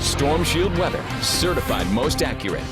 Storm Shield weather, certified most accurate.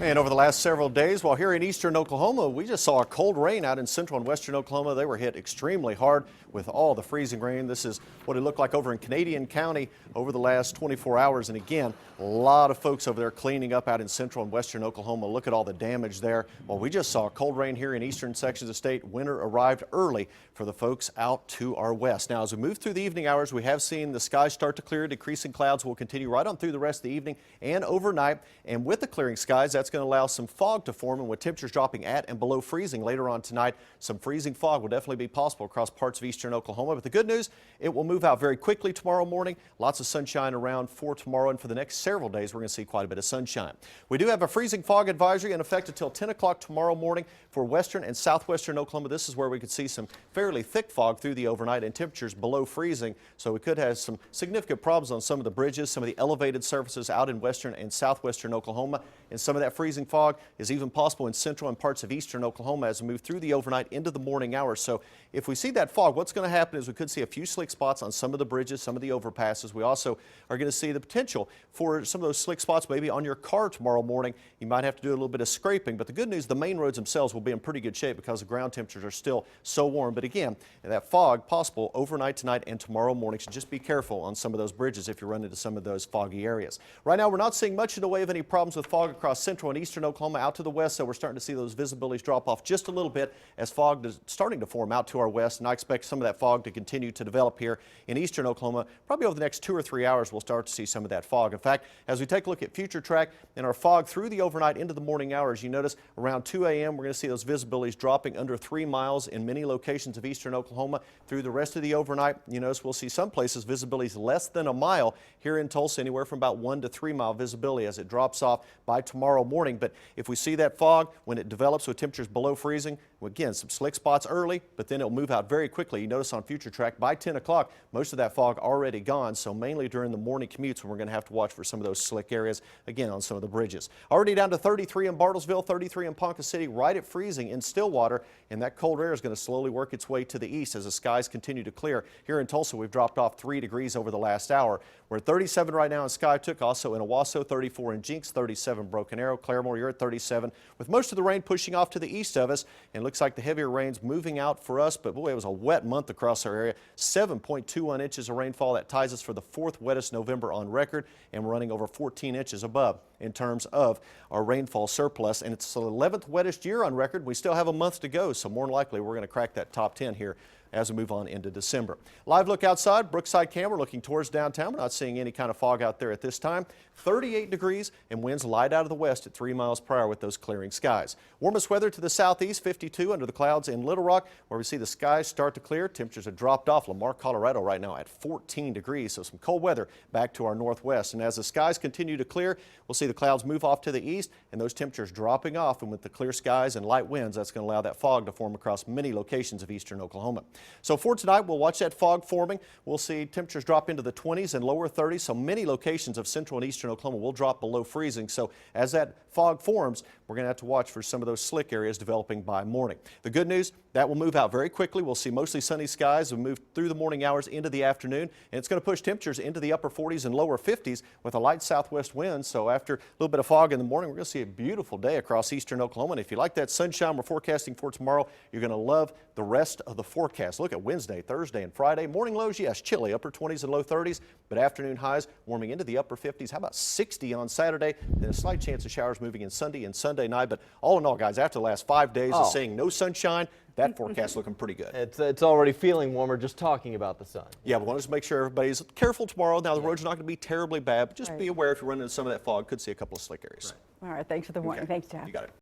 And over the last several days, while here in eastern Oklahoma, we just saw a cold rain out in central and western Oklahoma. They were hit extremely hard with all the freezing rain. This is what it looked like over in Canadian County over the last 24 hours. And again, a lot of folks over there cleaning up out in central and western Oklahoma. Look at all the damage there. Well, we just saw cold rain here in eastern sections of the state. Winter arrived early for the folks out to our west. Now, as we move through the evening hours, we have seen the skies start to clear. Decreasing clouds will continue right on through the rest of the evening and overnight. And with the clearing skies, that's going to allow some fog to form, and with temperatures dropping at and below freezing later on tonight, some freezing fog will definitely be possible across parts of eastern Oklahoma. But the good news, it will move out very quickly tomorrow morning. Lots of sunshine around for tomorrow, and for the next several days, we're going to see quite a bit of sunshine. We do have a freezing fog advisory in effect until 10 o'clock tomorrow morning for western and southwestern Oklahoma. This is where we could see some fairly thick fog through the overnight and temperatures below freezing. So we could have some significant problems on some of the bridges, some of the elevated surfaces out in western and southwestern Oklahoma. And some of that freezing fog is even possible in central and parts of eastern Oklahoma as we move through the overnight into the morning hours. So if we see that fog, what's going to happen is we could see a few slick spots on some of the bridges, some of the overpasses. We also are going to see the potential for some of those slick spots maybe on your car tomorrow morning. You might have to do a little bit of scraping, but the good news, the main roads themselves will be in pretty good shape because the ground temperatures are still so warm. But again, that fog possible overnight tonight and tomorrow morning, so just be careful on some of those bridges if you run into some of those foggy areas. Right now, we're not seeing much in the way of any problems with fog across central and eastern Oklahoma out to the west, so we're starting to see those visibilities drop off just a little bit as fog is starting to form out to our west, and I expect some of that fog to continue to develop here in eastern Oklahoma. Probably over the next 2 or 3 hours, we'll start to see some of that fog. In fact, as we take a look at future track and our fog through the overnight into the morning hours, you notice around 2 a.m. we're going to see those visibilities dropping under 3 miles in many locations of eastern Oklahoma. Through the rest of the overnight, you notice we'll see some places visibilities less than a mile. Here in Tulsa, anywhere from about 1 to 3 mile visibility as it drops off by tomorrow morning. But if we see that fog when it develops with temperatures below freezing, again, some slick spots early, but then it'll move out very quickly. You notice on future track by 10 o'clock, most of that fog already gone. So mainly during the morning commutes when we're going to have to watch for some of those slick areas, again, on some of the bridges. Already down to 33 in Bartlesville, 33 in Ponca City, right at freezing in Stillwater. And that cold air is going to slowly work its way to the east as the skies continue to clear. Here in Tulsa, we've dropped off 3 degrees over the last hour. We're at 37 right now in Skytook, also in Owasso, 34 in Jinx, 37 Broken Arrow. Claremore, you're at 37, with most of the rain pushing off to the east of us. And it looks like the heavier rain's moving out for us, but boy, it was a wet month across our area. 7.21 inches of rainfall. That ties us for the 4th wettest November on record, and we're running over 14 inches above in terms of our rainfall surplus. And it's the 11th wettest year on record. We still have a month to go, so more than likely we're going to crack that top 10 here as we move on into December. Live look outside, Brookside camera looking towards downtown. We're not seeing any kind of fog out there at this time. 38 degrees and winds light out of the west at 3 miles per hour with those clearing skies. Warmest weather to the southeast, 52 under the clouds in Little Rock, where we see the skies start to clear. Temperatures have dropped off. Lamar, Colorado right now at 14 degrees, so some cold weather back to our northwest. And as the skies continue to clear, we'll see the clouds move off to the east and those temperatures dropping off. And with the clear skies and light winds, that's going to allow that fog to form across many locations of eastern Oklahoma. So for tonight, we'll watch that fog forming. We'll see temperatures drop into the 20s and lower 30s. So many locations of central and eastern Oklahoma will drop below freezing. So as that fog forms, we're going to have to watch for some of those slick areas developing by morning. The good news, that will move out very quickly. We'll see mostly sunny skies as we move through the morning hours into the afternoon. And it's going to push temperatures into the upper 40s and lower 50s with a light southwest wind. So after a little bit of fog in the morning, we're going to see a beautiful day across eastern Oklahoma. And if you like that sunshine we're forecasting for tomorrow, you're going to love the rest of the forecast. Look at Wednesday, Thursday, and Friday. Morning lows, yes, chilly, upper 20s and low 30s, but afternoon highs warming into the upper 50s. How about 60 on Saturday? Then a slight chance of showers moving in Sunday and Sunday night. But all in all, guys, after the last 5 days of seeing no sunshine, that forecast looking pretty good. It's already feeling warmer just talking about the sun. Yeah, we want to make sure everybody's careful tomorrow. Now, the roads are not going to be terribly bad, but just be aware if you run into some of that fog, could see a couple of slick areas. All right, thanks for the warning. Okay. Thanks, Jeff. You got it.